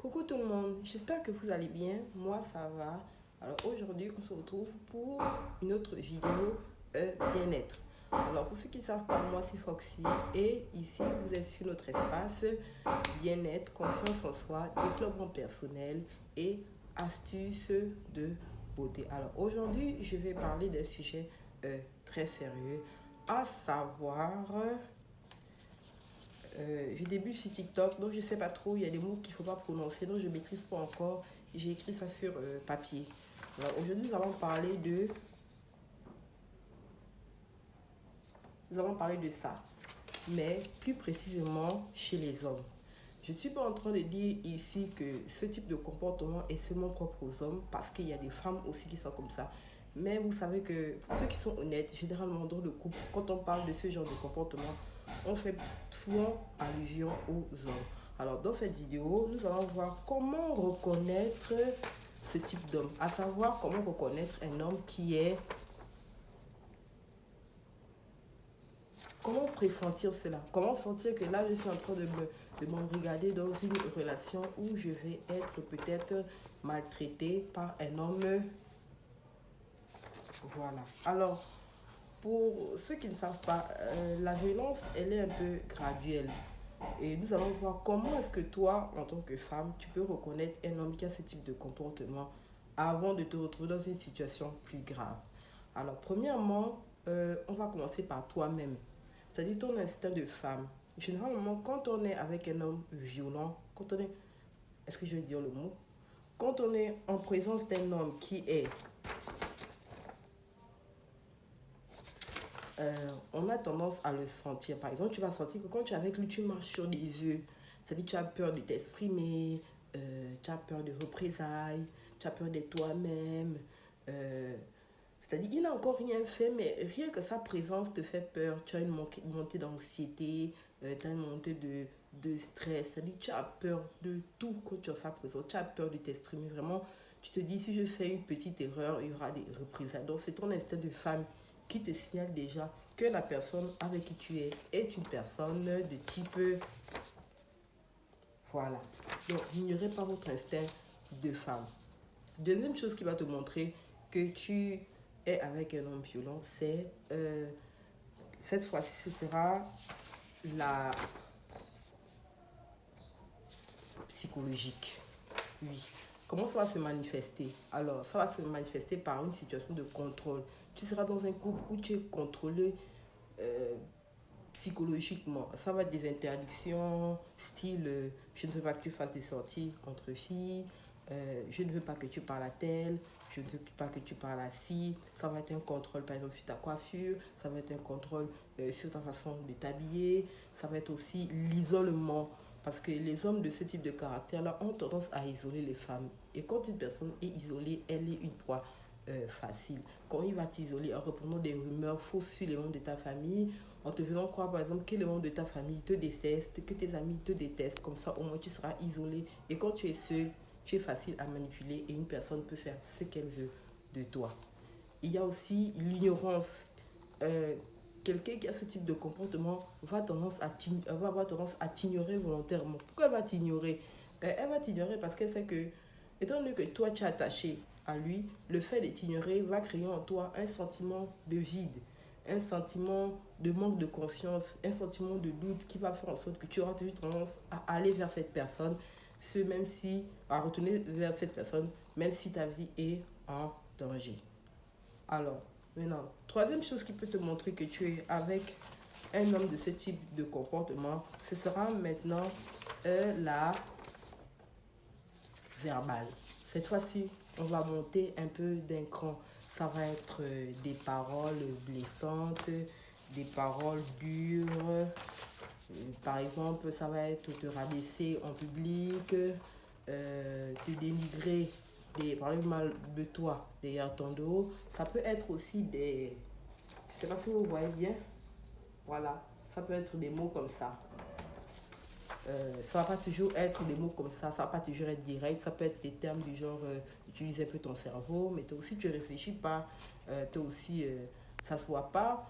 Coucou tout le monde, j'espère que vous allez bien, moi ça va. Alors aujourd'hui on se retrouve pour une autre vidéo bien-être. Alors pour ceux qui ne savent pas, moi c'est Foxy et ici vous êtes sur notre espace bien-être, confiance en soi, développement personnel et astuces de beauté. Alors aujourd'hui je vais parler d'un sujet très sérieux, à savoir je débute sur TikTok, donc je ne sais pas trop, il y a des mots qu'il ne faut pas prononcer, donc je ne maîtrise pas encore. J'ai écrit ça sur papier. Alors aujourd'hui, nous allons parler de ça, mais plus précisément chez les hommes. Je ne suis pas en train de dire ici que ce type de comportement est seulement propre aux hommes, parce qu'il y a des femmes aussi qui sont comme ça. Mais vous savez que pour ceux qui sont honnêtes, généralement dans le couple, quand on parle de ce genre de comportement, on fait souvent allusion aux hommes. Alors dans cette vidéo, nous allons voir comment reconnaître ce type d'homme, à savoir comment reconnaître un homme qui est... Comment pressentir cela? Comment sentir que là, je suis en train de me regarder dans une relation où je vais être peut-être maltraitée par un homme. Voilà. Alors, pour ceux qui ne savent pas, la violence, elle est un peu graduelle. Et nous allons voir comment est-ce que toi, en tant que femme, tu peux reconnaître un homme qui a ce type de comportement avant de te retrouver dans une situation plus grave. Alors, premièrement, on va commencer par toi-même. C'est-à-dire ton instinct de femme. Généralement, quand on est avec un homme violent, quand on est... Est-ce que je vais dire le mot? Quand on est en présence d'un homme qui est... on a tendance à le sentir. Par exemple, tu vas sentir que quand tu es avec lui, tu marches sur des œufs. C'est-à-dire que tu as peur de t'exprimer, tu as peur de représailles, tu as peur d'être toi-même. C'est-à-dire qu'il n'a encore rien fait, mais rien que sa présence te fait peur. Tu as une montée d'anxiété, tu as une montée de stress. C'est-à-dire que tu as peur de tout quand tu as sa présence. Tu as peur de t'exprimer. Vraiment, tu te dis, si je fais une petite erreur, il y aura des représailles. Donc, c'est ton instinct de femme qui te signale déjà que la personne avec qui tu es est une personne de type... Voilà. Donc, n'ignorez pas votre instinct de femme. Deuxième chose qui va te montrer que tu es avec un homme violent, c'est... cette fois-ci, ce sera la psychologique. Oui. Comment ça va se manifester? Alors, ça va se manifester par une situation de contrôle. Tu seras dans un couple où tu es contrôlé psychologiquement. Ça va être des interdictions, style je ne veux pas que tu fasses des sorties entre filles, je ne veux pas que tu parles à telle, je ne veux pas que tu parles à ci. Ça va être un contrôle par exemple sur ta coiffure, ça va être un contrôle sur ta façon de t'habiller, ça va être aussi l'isolement. Parce que les hommes de ce type de caractère-là ont tendance à isoler les femmes. Et quand une personne est isolée, elle est une proie facile. Quand il va t'isoler en reprenant des rumeurs fausses sur les membres de ta famille, en te faisant croire par exemple que les membres de ta famille te détestent, que tes amis te détestent, comme ça au moins tu seras isolé. Et quand tu es seul, tu es facile à manipuler et une personne peut faire ce qu'elle veut de toi. Il y a aussi l'ignorance. Quelqu'un qui a ce type de comportement va avoir tendance à t'ignorer volontairement. Pourquoi elle va t'ignorer? Elle va t'ignorer parce qu'elle sait que, étant donné que toi tu es attaché à lui, le fait de t'ignorer va créer en toi un sentiment de vide, un sentiment de manque de confiance, un sentiment de doute qui va faire en sorte que tu auras toujours tendance à aller vers cette personne, même si, à retourner vers cette personne, même si ta vie est en danger. Alors, maintenant, troisième chose qui peut te montrer que tu es avec un homme de ce type de comportement, ce sera maintenant la verbale. Cette fois-ci, on va monter un peu d'un cran. Ça va être des paroles blessantes, des paroles dures. Par exemple, ça va être te rabaisser en public, te dénigrer, parler mal de toi derrière ton dos. Ça peut être aussi des... Je ne sais pas si vous voyez bien. Voilà, ça peut être des mots comme ça. Ça va pas toujours être des mots comme ça va pas toujours être direct, ça peut être des termes du genre utiliser un peu ton cerveau, mais toi aussi tu réfléchis pas, toi aussi ça se voit pas,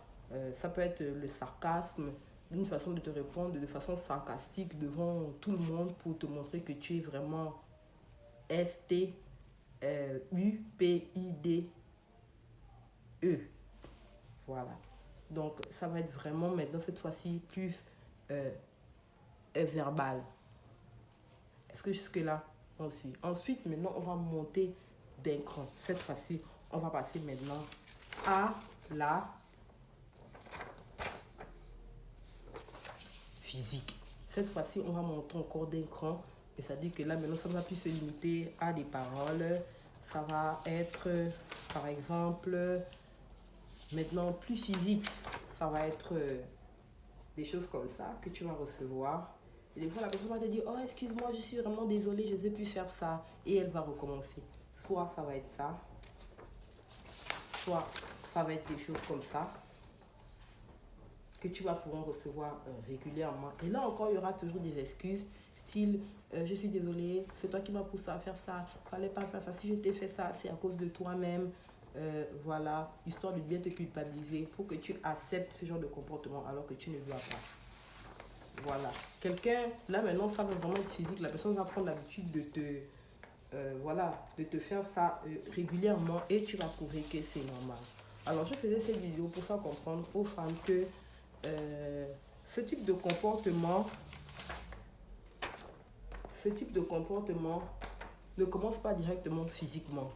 ça peut être le sarcasme, une façon de te répondre de façon sarcastique devant tout le monde pour te montrer que tu es vraiment S-T-U-P-I-D-E. Voilà. Donc, ça va être vraiment maintenant, cette fois-ci, plus verbal. Est-ce que jusque-là, on suit? Ensuite, maintenant, on va monter d'un cran. Cette fois-ci, on va passer maintenant à la physique. Cette fois-ci, on va monter encore d'un cran. Et ça dit que là, maintenant, ça ne va plus se limiter à des paroles. Ça va être, par exemple, maintenant plus physique. Ça va être des choses comme ça que tu vas recevoir. Et des fois, la personne va te dire, oh, excuse-moi, je suis vraiment désolée, je ne sais plus faire ça. Et elle va recommencer. Soit ça va être ça, soit ça va être des choses comme ça que tu vas souvent recevoir régulièrement. Et là encore, il y aura toujours des excuses, style, je suis désolée, c'est toi qui m'as poussé à faire ça, fallait pas faire ça, si je t'ai fait ça, c'est à cause de toi-même. Voilà, histoire de bien te culpabiliser pour que tu acceptes ce genre de comportement alors que tu ne dois pas. Voilà, quelqu'un, là maintenant, ça va vraiment être physique, la personne va prendre l'habitude de te, voilà, de te faire ça régulièrement et tu vas trouver que c'est normal. Alors, je faisais cette vidéo pour faire comprendre aux femmes que ce type de comportement ne commence pas directement physiquement.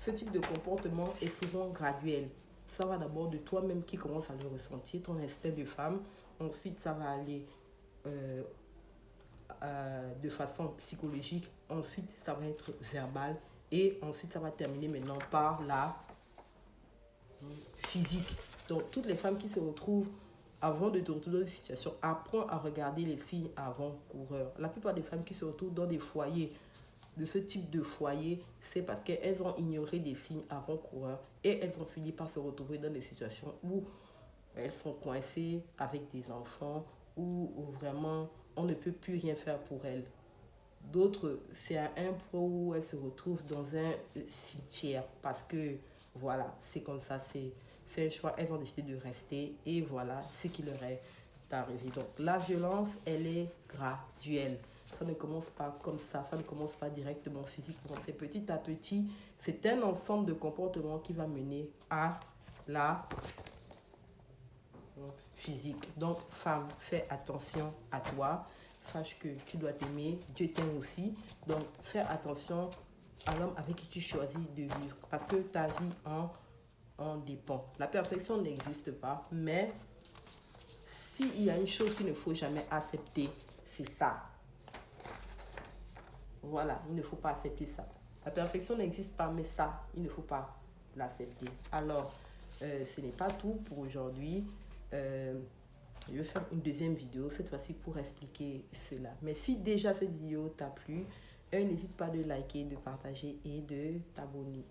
Ce type de comportement est souvent graduel. Ça va d'abord de toi-même qui commence à le ressentir, ton instinct de femme. Ensuite, ça va aller de façon psychologique. Ensuite, ça va être verbal. Et ensuite, ça va terminer maintenant par la physique. Donc, toutes les femmes qui se retrouvent avant de te retrouver dans une situation, apprends à regarder les signes avant-coureurs. La plupart des femmes qui se retrouvent dans des foyers, de ce type de foyer, c'est parce qu'elles ont ignoré des signes avant-coureurs et elles ont fini par se retrouver dans des situations où elles sont coincées avec des enfants, où vraiment on ne peut plus rien faire pour elles. D'autres, c'est à un point où elles se retrouvent dans un cimetière parce que voilà, c'est comme ça, c'est un choix, elles ont décidé de rester et voilà ce qui leur est arrivé. Donc la violence, elle est graduelle. Ça ne commence pas comme ça ne commence pas directement physiquement. C'est petit à petit, c'est un ensemble de comportements qui va mener à la physique. Donc femme, fais attention à toi. Sache que tu dois t'aimer, Dieu t'aime aussi. Donc fais attention à l'homme avec qui tu choisis de vivre. Parce que ta vie en dépend. La perfection n'existe pas, mais s'il y a une chose qu'il ne faut jamais accepter, c'est ça. Voilà, il ne faut pas accepter ça. La perfection n'existe pas, mais ça, il ne faut pas l'accepter. Alors, ce n'est pas tout pour aujourd'hui. Je vais faire une deuxième vidéo, cette fois-ci pour expliquer cela. Mais si déjà cette vidéo t'a plu, n'hésite pas de liker, de partager et de t'abonner.